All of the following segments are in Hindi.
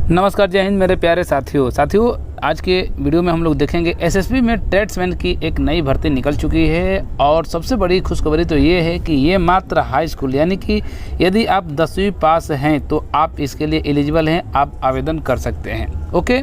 नमस्कार, जय हिंद मेरे प्यारे साथियों। आज के वीडियो में हम लोग देखेंगे एसएसबी में ट्रेड्समैन की एक नई भर्ती निकल चुकी है। और सबसे बड़ी खुशखबरी तो ये है कि ये मात्र हाई स्कूल यानी कि यदि आप 10वीं पास हैं तो आप इसके लिए एलिजिबल हैं, आप आवेदन कर सकते हैं। ओके,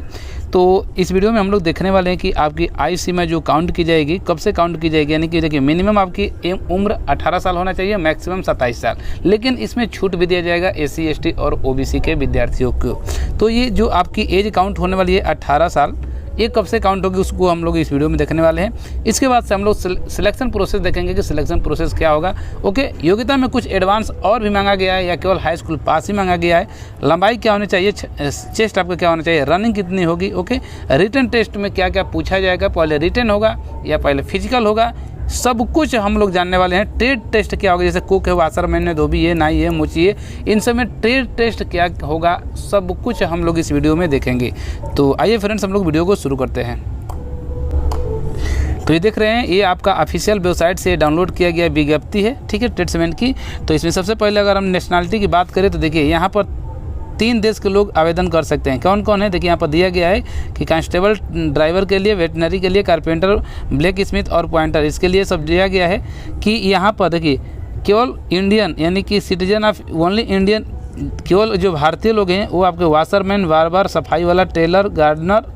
तो इस वीडियो में हम लोग देखने वाले हैं कि आपकी आयु सीमा जो काउंट की जाएगी, कब से काउंट की जाएगी। यानी कि देखिए, मिनिमम आपकी उम्र 18 साल होना चाहिए, मैक्सिमम 27 साल। लेकिन इसमें छूट भी दिया जाएगा एससी एसटी और ओबीसी के विद्यार्थियों को। तो ये जो आपकी एज काउंट होने वाली है 18 साल, ये कब से काउंट होगी उसको हम लोग इस वीडियो में देखने वाले हैं। इसके बाद से हम लोग सिलेक्शन प्रोसेस देखेंगे कि सिलेक्शन प्रोसेस क्या होगा। ओके, योग्यता में कुछ एडवांस और भी मांगा गया है या केवल हाई स्कूल पास ही मांगा गया है। लंबाई क्या होनी चाहिए, चेस्ट आपका क्या होना चाहिए, रनिंग कितनी होगी। ओके, रिटन टेस्ट में क्या क्या पूछा जाएगा, पहले रिटन होगा या पहले फिजिकल होगा, सब कुछ हम लोग जानने वाले हैं। ट्रेड टेस्ट क्या होगा, जैसे कुक है, वाशरमैन है, धोबी है, नाई है, मुची है, इन सब में ट्रेड टेस्ट क्या होगा, सब कुछ हम लोग इस वीडियो में देखेंगे। तो आइए फ्रेंड्स, हम लोग वीडियो को शुरू करते हैं। तो ये देख रहे हैं, ये आपका ऑफिशियल वेबसाइट से डाउनलोड किया गया विज्ञप्ति है, ठीक है, ट्रेड्समैन की। तो इसमें सबसे पहले अगर हम नेशनलिटी की बात करें तो देखिए, यहाँ पर 3 देश के लोग आवेदन कर सकते हैं। कौन कौन है देखिए, यहाँ पर दिया गया है कि कांस्टेबल ड्राइवर के लिए, वेटनरी के लिए, कारपेंटर, ब्लैक स्मिथ और पॉइंटर, इसके लिए सब दिया गया है। कि यहाँ पर देखिए, केवल इंडियन यानी कि सिटीजन ऑफ ओनली इंडियन, केवल जो भारतीय लोग हैं वो आपके वाशरमैन, बार्बर, सफाई वाला, टेलर, गार्डनर,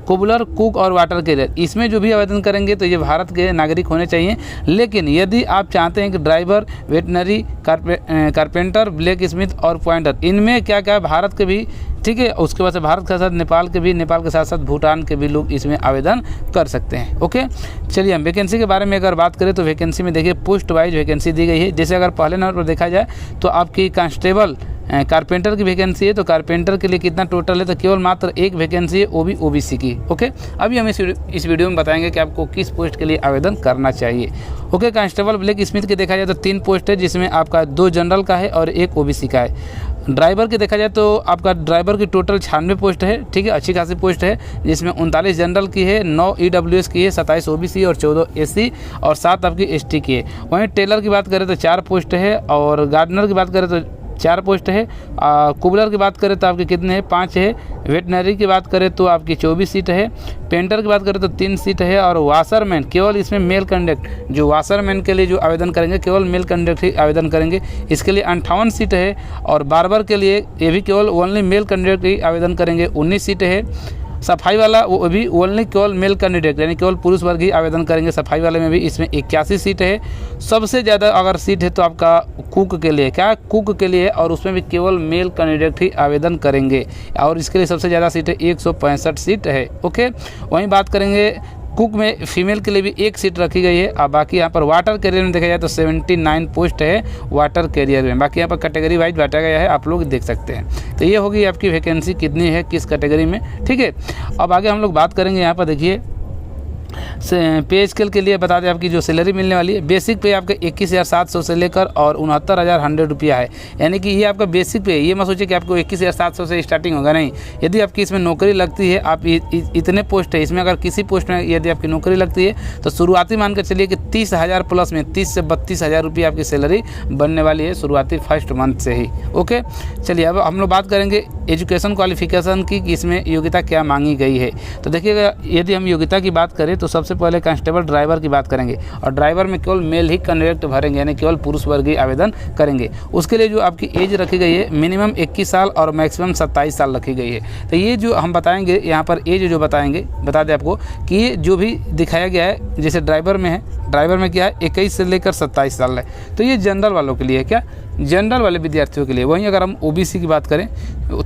कुबलर, कुक और वाटर कैरियर, इसमें जो भी आवेदन करेंगे तो ये भारत के नागरिक होने चाहिए। लेकिन यदि आप चाहते हैं कि driver, veterinary, carpenter, black Smith और पॉइंटर, इनमें क्या क्या भारत के भी, ठीक है, उसके बाद से भारत के साथ नेपाल के भी, नेपाल के साथ साथ भूटान के भी लोग इसमें आवेदन कर सकते हैं। ओके, चलिए हम वैकेंसी के बारे में अगर बात करें तो वैकेंसी में देखिए पोस्ट वाइज वैकेंसी दी गई है। जैसे अगर पहले नंबर पर देखा जाए तो आपकी कांस्टेबल कारपेंटर की वैकेंसी है, तो कारपेंटर के लिए कितना टोटल है, तो केवल मात्र एक वैकेंसी है, वो भी ओबीसी की। ओके, अभी हम इस वीडियो में बताएंगे कि आपको किस पोस्ट के लिए आवेदन करना चाहिए। ओके, कांस्टेबल ब्लैक स्मिथ के देखा जाए तो 3 पोस्ट है, जिसमें आपका 2 जनरल का है और 1 ओबीसी का है। ड्राइवर के देखा जाए तो आपका ड्राइवर की टोटल 96 पोस्ट है, ठीक है, अच्छी खासी पोस्ट है, जिसमें 39 जनरल की है, 9 ईडब्ल्यूएस की है, 27 ओबीसी और 14 एससी और 7 आपकी एसटी की है। वहीं टेलर की बात करें तो 4 पोस्ट है, और गार्डनर की बात करें तो 4 पोस्ट है। कुबलर की बात करें तो आपके कितने हैं, 5 है। वेटनरी की बात करें तो आपकी 24 सीट है। पेंटर की बात करें तो 3 सीट है। और वाशरमैन, केवल इसमें मेल कैंडिडेट, जो वाशरमैन के लिए जो आवेदन करेंगे केवल मेल कैंडिडेट ही आवेदन करेंगे, इसके लिए 58 सीट है। और बार्बर के लिए ये भी केवल ओनली मेल कैंडिडेट ही आवेदन करेंगे, 19 सीट है। सफाई वाला वो भी ओनली केवल मेल कैंडिडेट यानी केवल पुरुष वर्ग ही आवेदन करेंगे सफाई वाले में भी, इसमें 81 सीट है। सबसे ज़्यादा अगर सीट है तो आपका कुक के लिए, क्या कुक के लिए, और उसमें भी केवल मेल कैंडिडेट ही आवेदन करेंगे, और इसके लिए सबसे ज़्यादा सीट है, 165 सीट है। ओके, वहीं बात करेंगे कुक में फीमेल के लिए भी 1 सीट रखी गई है। और बाकी यहाँ पर वाटर कैरियर में देखा जाए तो 79 पोस्ट है वाटर कैरियर में। बाकी यहाँ पर कैटेगरी वाइज बांटा गया है, आप लोग देख सकते हैं। तो ये होगी आपकी वैकेंसी कितनी है, किस कैटेगरी में, ठीक है। अब आगे हम लोग बात करेंगे, यहाँ पर देखिए पे स्केल के लिए बता दें, आपकी जो सैलरी मिलने वाली है, बेसिक पे आपका 21,700 से लेकर और 69,100 रुपया है। यानी कि ये आपका बेसिक पे है। ये मत सोचिए कि आपको 21,700 से स्टार्टिंग होगा, नहीं। यदि आपकी इसमें नौकरी लगती है, आप इतने पोस्ट है इसमें, अगर किसी पोस्ट में यदि आपकी नौकरी लगती है तो शुरुआती मान कर चलिए कि 30,000 प्लस में 30 से 32,000 रुपये आपकी सैलरी बनने वाली है शुरुआती फर्स्ट मंथ से ही। ओके, चलिए अब हम लोग बात करेंगे एजुकेशन क्वालिफिकेशन की, इसमें योग्यता क्या मांगी गई है। तो देखिएगा, यदि हम योग्यता की बात करें तो सबसे पहले कांस्टेबल ड्राइवर की बात करेंगे, और ड्राइवर में केवल मेल ही कैंडिडेट भरेंगे, यानी केवल पुरुष वर्ग ही आवेदन करेंगे। उसके लिए जो आपकी एज रखी गई है, मिनिमम 21 साल और मैक्सिमम 27 साल रखी गई है। तो ये जो हम बताएंगे यहाँ पर एज जो बताएंगे, बता दें आपको कि ये जो भी दिखाया गया है, जैसे ड्राइवर में है, ड्राइवर में क्या है 21 से लेकर 27 साल है। तो ये जनरल वालों के लिए है, क्या जनरल वाले विद्यार्थियों के लिए। वहीं अगर हम ओबीसी की बात करें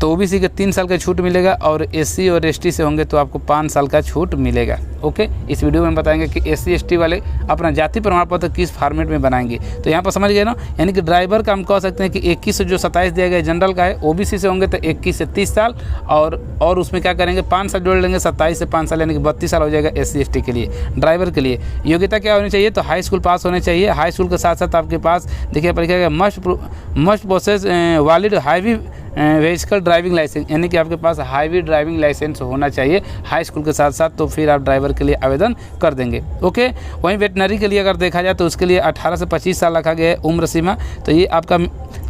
तो ओबीसी के 3 साल का छूट मिलेगा, और एससी और एसटी से होंगे तो आपको 5 साल का छूट मिलेगा। ओके, इस वीडियो में बताएंगे कि एससी एसटी वाले अपना जाति प्रमाण पत्र किस फॉर्मेट में बनाएंगे। तो यहाँ पर समझ गए ना, यानी कि ड्राइवर का हम कह सकते हैं कि 21 से जो 27 दिया गया जनरल का है, ओबीसी से होंगे तो 21 से 30 साल, और उसमें क्या करेंगे 5 साल जोड़ लेंगे, 27 से 5 साल यानी कि 32 साल हो जाएगा एससी एसटी के लिए। ड्राइवर के लिए योग्यता क्या होनी चाहिए, तो हाई स्कूल पास होने चाहिए। हाई स्कूल के साथ साथ आपके पास देखिए परीक्षा का must process valid vehicle driving licence, यानी कि आपके पास हाईवे ड्राइविंग लाइसेंस होना चाहिए हाई स्कूल के साथ साथ, तो फिर आप ड्राइवर के लिए आवेदन कर देंगे। ओके, वहीं वेटनरी के लिए अगर देखा जाए तो उसके लिए 18 से 25 साल रखा गया है उम्र सीमा। तो ये आपका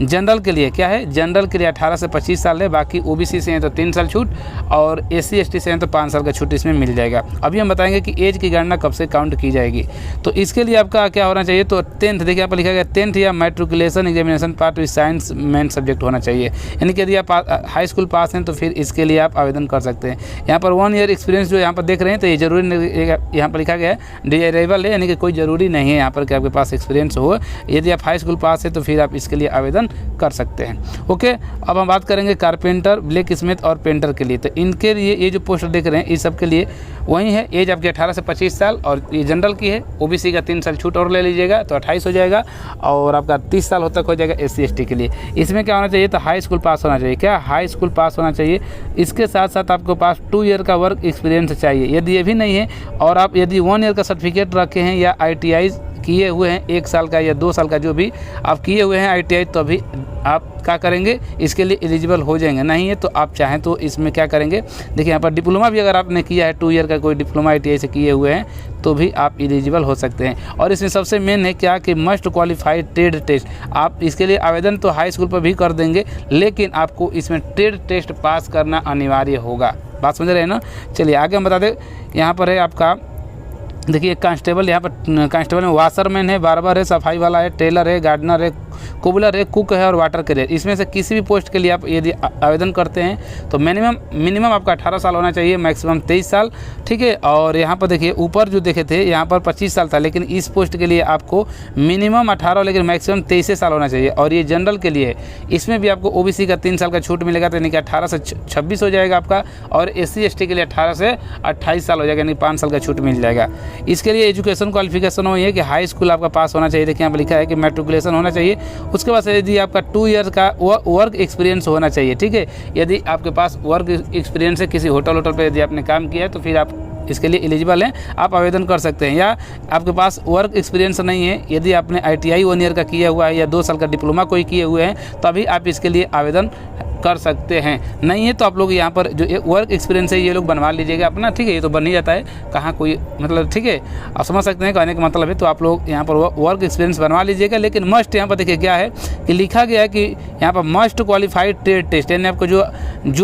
जनरल के लिए क्या है, जनरल के लिए 18 से 25 साल है, बाकी ओबीसी से हैं तो 3 साल छूट और एससी एसटी से हैं तो 5 साल का छूट इसमें मिल जाएगा। अभी हम बताएंगे कि एज की गणना कब से काउंट की जाएगी। तो इसके लिए आपका क्या होना चाहिए, तो 10th, देखिए यहाँ पर लिखा गया 10th या matriculation examination part with science main subject होना चाहिए, यानी कि यदि आप हाई स्कूल पास हैं तो फिर इसके लिए आप आवेदन कर सकते हैं। यहाँ पर 1 ईयर एक्सपीरियंस जो यहाँ पर देख रहे हैं तो ये जरूरी नहीं, यहाँ पर लिखा गया है डिजायरेबल है, यानी कि कोई ज़रूरी नहीं है यहाँ पर कि आपके पास एक्सपीरियंस हो। यदि आप हाई स्कूल पास है तो फिर आप इसके लिए आवेदन कर सकते हैं। ओके, अब हम बात करेंगे कारपेंटर, ब्लैक स्मिथ और पेंटर के लिए। तो इनके लिए ये जो पोस्ट देख रहे हैं इस सब के लिए वही है, एज आपकी 18 से 25 साल और ये जनरल की है। ओबीसी का 3 साल छूट और ले लीजिएगा तो 28 हो जाएगा और आपका 30 साल तक हो जाएगा एससी एसटी के लिए। इसमें क्या होना चाहिए, तो हाई स्कूल पास होना चाहिए। क्या, हाई स्कूल पास होना चाहिए। इसके साथ साथ आपके पास 2 ईयर का वर्क एक्सपीरियंस चाहिए। यदि ये भी नहीं है और आप यदि 1 ईयर का सर्टिफिकेट रखे हैं या ITI किए हुए हैं 1 साल का या 2 साल का जो भी आप किए हुए हैं ITI, तो अभी आप क्या करेंगे, इसके लिए एलिजिबल हो जाएंगे। नहीं है तो आप चाहें तो इसमें क्या करेंगे, देखिए यहाँ पर डिप्लोमा भी अगर आपने किया है 2 ईयर का कोई डिप्लोमा ITI से किए हुए हैं तो भी आप एलिजिबल हो सकते हैं। और इसमें सबसे मेन है क्या कि मस्ट क्वालिफाइड ट्रेड टेस्ट। आप इसके लिए आवेदन तो हाई स्कूल पर भी कर देंगे लेकिन आपको इसमें ट्रेड टेस्ट पास करना अनिवार्य होगा। बात समझ रहे हैं ना। चलिए आगे हम बता दें, यहाँ पर है आपका देखिए कांस्टेबल, यहाँ पर कांस्टेबल में वाशरमैन है, बार्बर है, सफाई वाला है, टेलर है, गार्डनर है, कुबलर है, कुक है और वाटर कैरियर। इसमें से किसी भी पोस्ट के लिए आप यदि आवेदन करते हैं तो मिनिमम आपका 18 साल होना चाहिए, मैक्सिमम 23 साल, ठीक है। और यहाँ पर देखिए ऊपर जो देखे थे यहाँ पर 25 साल था, लेकिन इस पोस्ट के लिए आपको मिनिमम 18 लेकिन मैक्सिमम 23 साल होना चाहिए। और ये जनरल के लिए इसमें भी आपको ओबीसी का 3 साल का छूट मिलेगा, तो यानी कि 18 से 26 हो जाएगा आपका। और एससी एसटी के लिए 18 से 28 साल हो जाएगा, यानी 5 साल का छूट मिल जाएगा। इसके लिए एजुकेशन क्वालिफिकेशन हो ये कि हाई स्कूल आपका पास होना चाहिए। देखिए यहाँ पर लिखा है कि मैट्रिकुलेशन होना चाहिए। उसके बाद यदि आपका 2 ईयर का वर्क एक्सपीरियंस होना चाहिए, ठीक है। यदि आपके पास वर्क एक्सपीरियंस है, किसी होटल पर यदि आपने काम किया है तो फिर आप इसके लिए एलिजिबल हैं, आप आवेदन कर सकते हैं। या आपके पास वर्क एक्सपीरियंस नहीं है, यदि आपने ITI 1 ईयर का किया हुआ है या 2 साल का डिप्लोमा कोई किए हुए हैं तभी आप इसके लिए आवेदन कर सकते हैं। नहीं है तो आप लोग यहाँ पर जो वर्क एक्सपीरियंस है ये लोग बनवा लीजिएगा अपना, ठीक है। ये तो बन ही जाता है, कहाँ कोई मतलब, ठीक है, आप समझ सकते हैं कहने का मतलब है। तो आप लोग यहाँ पर वर्क एक्सपीरियंस बनवा लीजिएगा। लेकिन मस्ट यहाँ पर देखिए क्या है कि लिखा गया है कि यहाँ पर मस्ट क्वालिफाइड ट्रेड टेस्ट, यानी आपको जो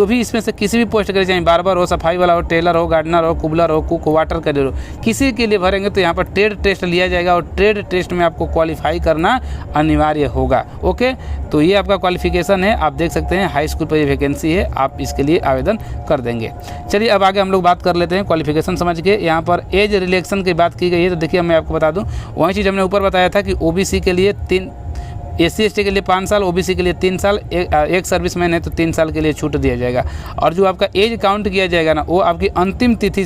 भी इसमें से किसी भी पोस्ट के लिए चाहे बार्बर हो, सफाई वाला हो, टेलर हो, गार्डनर हो, कुबलर हो, कुक हो, वाटर कैरियर हो, किसी के लिए भरेंगे तो यहाँ पर ट्रेड टेस्ट लिया जाएगा और ट्रेड टेस्ट में आपको क्वालिफाई करना अनिवार्य होगा। ओके, तो ये आपका क्वालिफिकेशन है, आप देख सकते हैं हाई स्कूल पर ये वैकेंसी है, आप इसके लिए आवेदन कर देंगे। चलिए अब आगे हम लोग बात कर लेते हैं क्वालिफिकेशन समझ के। यहाँ पर एज रिलेक्शन की बात की गई है, तो देखिए मैं आपको बता दूं वही चीज़ हमने ऊपर बताया था कि ओबीसी के लिए 3, एससी एसटी के लिए 5 साल, ओबीसी के लिए 3 साल, एक सर्विसमैन है तो 3 साल के लिए छूट दिया जाएगा। और जो आपका एज काउंट किया जाएगा ना वो आपकी अंतिम तिथि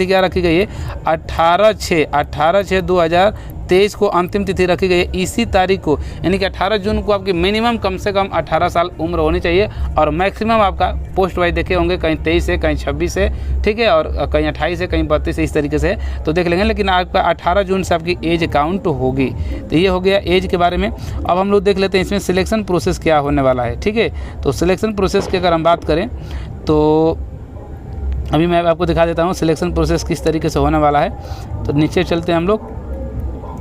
क्या रखी गई है, 18/6/2023 को अंतिम तिथि रखी गई है। इसी तारीख को यानी कि 18 जून को आपकी मिनिमम कम से कम 18 साल उम्र होनी चाहिए और मैक्सिमम आपका पोस्ट वाइज देखे होंगे, कहीं 23 है, कहीं 26 है, ठीक है, और कहीं 28 है, कहीं 32 है, इस तरीके से तो देख लेंगे। लेकिन आपका 18 जून से आपकी एज काउंट होगी। तो ये हो गया एज के बारे में। अब हम लोग देख लेते हैं इसमें सिलेक्शन प्रोसेस क्या होने वाला है, ठीक है। तो सिलेक्शन प्रोसेस की अगर हम बात करें तो अभी मैं आपको दिखा देता हूँ सिलेक्शन प्रोसेस किस तरीके से होने वाला है। तो नीचे चलते हैं हम लोग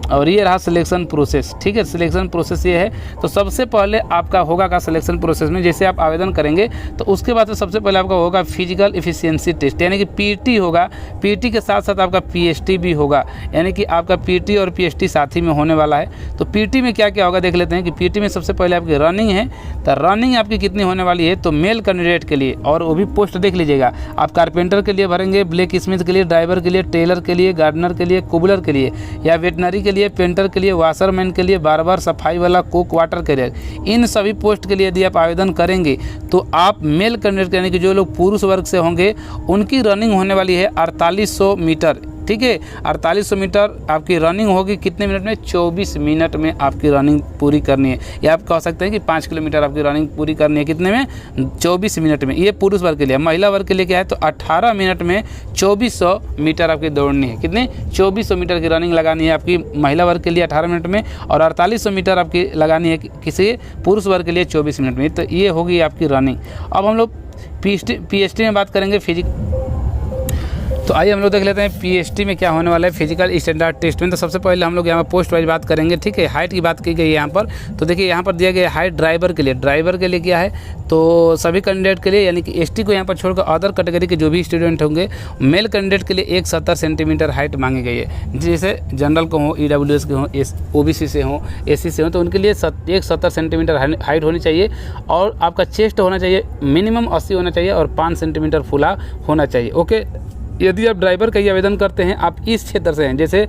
और ये रहा सिलेक्शन प्रोसेस, ठीक है। सिलेक्शन प्रोसेस ये है। तो सबसे पहले आपका होगा का सिलेक्शन प्रोसेस में जैसे आप आवेदन करेंगे तो उसके बाद सबसे पहले आपका होगा फिजिकल एफिशिएंसी टेस्ट, यानी कि पीटी होगा। पीटी के साथ साथ आपका पीएचटी भी होगा, यानी कि आपका पीटी और पीएचटी साथ ही में होने वाला है। तो पीटी में क्या क्या होगा देख लेते हैं कि पीटी में सबसे पहले आपकी रनिंग है। तो रनिंग आपकी कितनी होने वाली है, तो मेल कैंडिडेट के लिए, और वो भी पोस्ट देख लीजिएगा आप, कारपेंटर के लिए भरेंगे, ब्लैक स्मिथ के लिए, ड्राइवर के लिए, टेलर के लिए, गार्डनर के लिए, कुबलर के लिए, या वेटनरी के लिए, पेंटर के लिए, वाशरमैन के लिए, बार्बर, सफाई वाला, कुक, वाटर कैरियर, इन सभी पोस्ट के लिए यदि आप आवेदन करेंगे तो आप मेल कैंडिडेट यानी कि जो लोग पुरुष वर्ग से होंगे उनकी रनिंग होने वाली है 4800 मीटर। ठीक है। 4800 मीटर आपकी रनिंग होगी कितने मिनट में? 24 मिनट में आपकी रनिंग पूरी करनी है। या आप कह सकते हैं कि 5 किलोमीटर आपकी रनिंग पूरी करनी है कितने में? 24 मिनट में। ये पुरुष वर्ग के लिए। महिला वर्ग के लिए क्या है? तो 18 मिनट में 2400 मीटर आपकी दौड़नी है। कितने? 2400 मीटर की रनिंग लगानी है आपकी महिला वर्ग के लिए 18 मिनट में, और 4800 मीटर आपकी लगानी है किसी पुरुष वर्ग के लिए 24 मिनट में। तो ये होगी आपकी रनिंग। अब हम लोग पीएसटी में बात करेंगे तो आइए हम लोग देख लेते हैं पीएसटी में क्या होने वाला है फिजिकल स्टैंडर्ड टेस्ट में। तो सबसे पहले हम लोग यहाँ पर पोस्ट वाइज बात करेंगे, ठीक है। हाइट की बात की गई है यहाँ पर। तो देखिए यहाँ पर दिया गया हाइट ड्राइवर के लिए। ड्राइवर के लिए क्या है? तो सभी कैंडिडेट के लिए, यानी कि एसटी को यहाँ पर छोड़कर अदर कैटेगरी के जो भी स्टूडेंट होंगे, मेल कैंडिडेट के लिए 170 सेंटीमीटर हाइट मांगी गई है। जैसे जनरल को हो, ईडब्ल्यूएस के हो, ओबीसी से हो, एससी से हो, तो उनके लिए 170 सेंटीमीटर हाइट होनी चाहिए। और आपका चेस्ट होना चाहिए मिनिमम 80 होना चाहिए, और 5 सेंटीमीटर फुला होना चाहिए। ओके। यदि आप ड्राइवर का ही आवेदन करते हैं, आप इस क्षेत्र से हैं, जैसे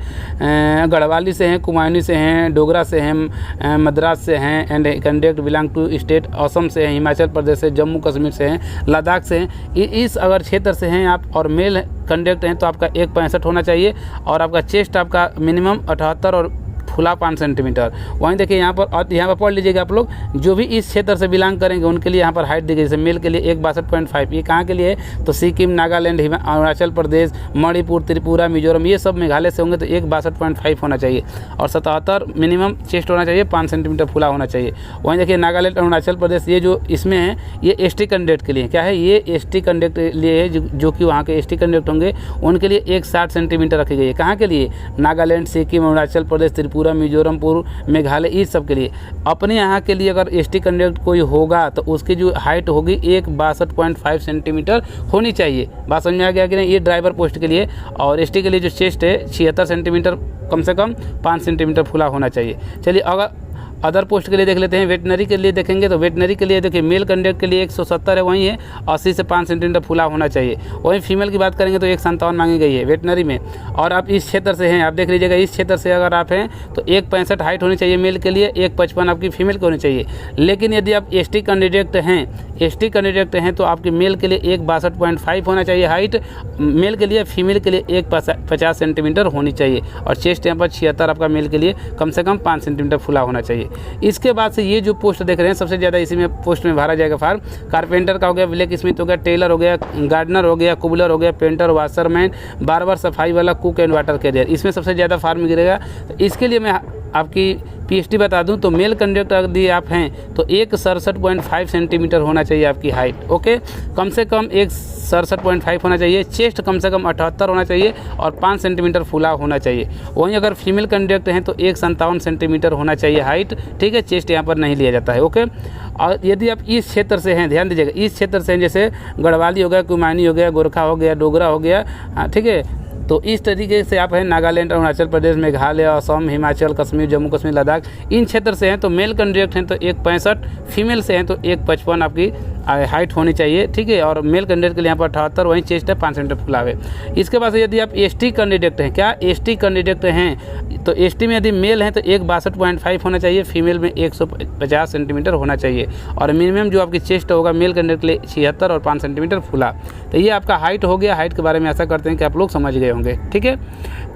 गढ़वाली से हैं, कुमायूनी से हैं, डोगरा से हैं, मद्रास से हैं, and candidate belong to state Assam से हैं, हिमाचल प्रदेश से, जम्मू कश्मीर से हैं, लद्दाख से हैं, इस अगर क्षेत्र से हैं आप और मेल कैंडिडेट हैं, तो आपका 165 होना चाहिए, और आपका चेस्ट आपका मिनिमम 78 और फुला 5 सेंटीमीटर। वहीं देखिए यहाँ पर पढ़ लीजिएगा आप लोग, जो भी इस क्षेत्र से बिलोंग करेंगे उनके लिए यहाँ पर हाइट दी गई। जैसे मेल के लिए 162.5, ये कहाँ के लिए है? तो सिक्किम, नागालैंड, अरुणाचल प्रदेश, मणिपुर, त्रिपुरा, मिजोरम, ये सब मेघालय से होंगे तो 162.5 होना चाहिए, और 77 मिनिमम चेस्ट होना चाहिए, 5 सेंटीमीटर फुला होना चाहिए। वहीं देखिए नागालैंड, अरुणाचल प्रदेश, ये जो इसमें है ये एसटी कैंडिडेट के लिए। क्या है? ये एसटी कैंडिडेट के लिए है, जो कि वहाँ के एसटी कैंडिडेट होंगे उनके लिए 160 सेंटीमीटर रखी गई है। कहाँ के लिए? नागालैंड, सिक्किम, अरुणाचल प्रदेश, त्रिपुरा, मिजोरमपुर, मेघालय, इस सब के लिए। अपने यहाँ के लिए अगर एसटी कैंडिडेट कोई होगा तो उसकी जो हाइट होगी 162.5 सेंटीमीटर होनी चाहिए। बात समझ में आ गया कि नहीं? ये ड्राइवर पोस्ट के लिए। और एसटी के लिए जो चेस्ट है 76 सेंटीमीटर, कम से कम 5 सेंटीमीटर फुला होना चाहिए। चलिए अगर अदर पोस्ट के लिए देख लेते हैं। वेटनरी के लिए देखेंगे तो वेटनरी के लिए देखिए मेल कैंडिडेट के लिए 170 है, वहीं है 80 से 5 सेंटीमीटर फुला होना चाहिए। वहीं फीमेल की बात करेंगे तो 157 मांगी गई है वेटनरी में। और आप इस क्षेत्र से हैं, आप देख लीजिएगा, इस क्षेत्र से अगर आप हैं तो 165 हाइट होनी चाहिए मेल के लिए, 155 आपकी फीमेल को होनी चाहिए। लेकिन यदि आप एसटी कैंडिडेट हैं तो आपकी मेल के लिए 162.5 होना चाहिए हाइट मेल के लिए, फीमेल के लिए 150 सेंटीमीटर होनी चाहिए, और चेस्ट यहाँ पर 76 आपका मेल के लिए कम से कम 5 सेंटीमीटर फुला होना चाहिए। इसके बाद से ये जो पोस्ट देख रहे हैं सबसे ज़्यादा इसी में पोस्ट में भरा जाएगा फार्म। कारपेंटर का हो गया, ब्लैक स्मिथ हो गया, टेलर हो गया, गार्डनर हो गया, कुबलर हो गया, पेंटर, वाशरमैन, बार्बर, सफाई वाला, कुक एंड वाटर कैरियर, इसमें सबसे ज़्यादा फार्म गिरेगा। तो इसके लिए मैं आपकी पीएसटी बता दूं तो मेल कैंडिडेट यदि आप हैं तो 167.5 सेंटीमीटर होना चाहिए आपकी हाइट। ओके, कम से कम 167.5 होना चाहिए, चेस्ट कम से कम 78 होना चाहिए, और 5 सेंटीमीटर फुला होना चाहिए। वहीं अगर फीमेल कैंडिडेट हैं तो 157 सेंटीमीटर होना चाहिए हाइट, ठीक है, चेस्ट यहाँ पर नहीं लिया जाता है। ओके, और यदि आप इस क्षेत्र से हैं, ध्यान दीजिएगा, इस क्षेत्र से जैसे गढ़वाली हो गया, कुमायूनी हो गया, गोरखा हो गया, डोगरा हो गया, ठीक है, तो इस तरीके से आप हैं नागालैंड, अरुणाचल प्रदेश, मेघालय, असम, हिमाचल, कश्मीर, जम्मू कश्मीर, लद्दाख, इन क्षेत्र से हैं तो मेल कैंडिडेट हैं तो 165, फीमेल से हैं तो 155 आपकी हाइट होनी चाहिए, ठीक है, और मेल कैंडिडेट के लिए यहाँ पर 78, वहीं चेस्ट है 5 सेंटीमीटर फुलावे। इसके बाद यदि आप एसटी कैंडिडेट हैं, क्या एसटी कैंडिडेट हैं तो एसटी में यदि मेल हैं तो 162.5 होना चाहिए, फीमेल में 150 सेंटीमीटर होना चाहिए, और मिनिमम जो आपकी चेस्ट होगा मेल कैंडिडेट के लिए 76 और 5 सेंटीमीटर फुला। तो ये आपका हाइट हो गया। हाइट के बारे में ऐसा करते हैं कि आप लोग समझ गए होंगे, ठीक है।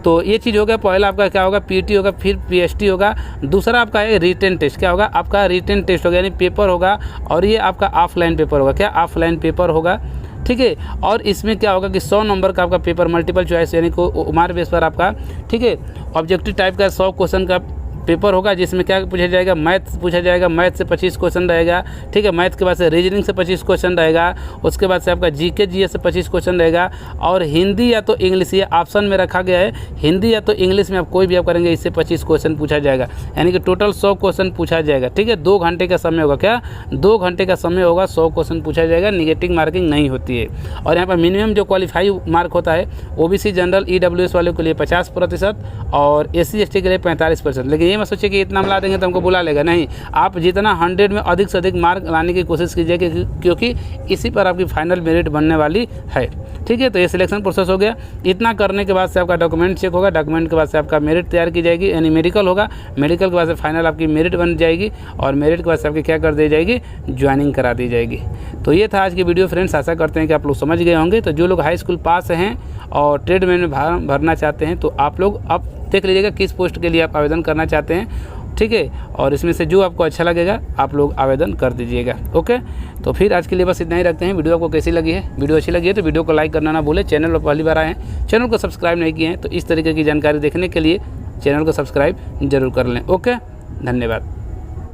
तो ये चीज़ हो गया, पहला आपका क्या होगा, पीटी होगा, फिर पीएसटी होगा। दूसरा आपका है रिटन टेस्ट। क्या होगा? आपका रिटन टेस्ट होगा, यानी पेपर होगा, और ये आपका ऑफलाइन पेपर होगा। क्या? ऑफलाइन पेपर होगा, ठीक है। और इसमें क्या होगा कि 100 नंबर का आपका पेपर, मल्टीपल चॉइस यानी को मार्क बेस पर आपका, ठीक है, ऑब्जेक्टिव टाइप का 100 क्वेश्चन का पेपर होगा, जिसमें क्या पूछा जाएगा, मैथ्स पूछा जाएगा, मैथ से 25 क्वेश्चन रहेगा, ठीक है, मैथ के बाद से रीजनिंग से 25 क्वेश्चन रहेगा, उसके बाद से आपका जीके जीएस से 25 क्वेश्चन रहेगा, और हिंदी या तो इंग्लिश, ये ऑप्शन में रखा गया है, हिंदी या तो इंग्लिश में आप कोई भी आप करेंगे इससे 25 क्वेश्चन पूछा जाएगा, यानी कि टोटल 100 क्वेश्चन पूछा जाएगा, ठीक है। 2 घंटे का समय होगा। क्या? 2 घंटे का समय होगा, 100 क्वेश्चन पूछा जाएगा, निगेटिव मार्किंग नहीं होती है। और यहाँ पर मिनिमम जो क्वालिफाई मार्क होता है ओबीसी, जनरल, ईडब्ल्यूएस वालों के लिए 50% और एससी एसटी के लिए 45%। लेकिन ये मत सोचिए कि इतना मिला देंगे तो हमको बुला लेगा, नहीं, आप जितना 100 में अधिक से अधिक मार्क लाने की कोशिश कीजिए, क्योंकि इसी पर आपकी फाइनल मेरिट बनने वाली है, ठीक है। तो ये सिलेक्शन प्रोसेस हो गया। इतना करने के बाद से आपका डॉक्यूमेंट चेक होगा, डॉक्यूमेंट के बाद से आपका मेरिट तैयार की जाएगी, यानी मेडिकल होगा, मेडिकल के बाद से फाइनल आपकी मेरिट बन जाएगी, और मेरिट के बाद से आपकी क्या कर दी जाएगी, ज्वाइनिंग करा दी जाएगी। तो ये था आज की वीडियो फ्रेंड्स, आशा करते हैं कि आप लोग समझ गए होंगे। तो जो लोग हाई स्कूल पास हैं और ट्रेडमैन में फार्म भरना चाहते हैं तो आप लोग अब देख लीजिएगा किस पोस्ट के लिए आप आवेदन करना चाहते हैं, ठीक है। और इसमें से जो आपको अच्छा लगेगा आप लोग आवेदन कर दीजिएगा। ओके, तो फिर आज के लिए बस इतना ही रखते हैं। वीडियो आपको कैसी लगी है? वीडियो अच्छी लगी है तो वीडियो को लाइक करना ना भूलें। चैनल पर पहली बार आए हैं, चैनल को सब्सक्राइब नहीं किए हैं तो इस तरीके की जानकारी देखने के लिए चैनल को सब्सक्राइब जरूर कर लें। ओके, धन्यवाद।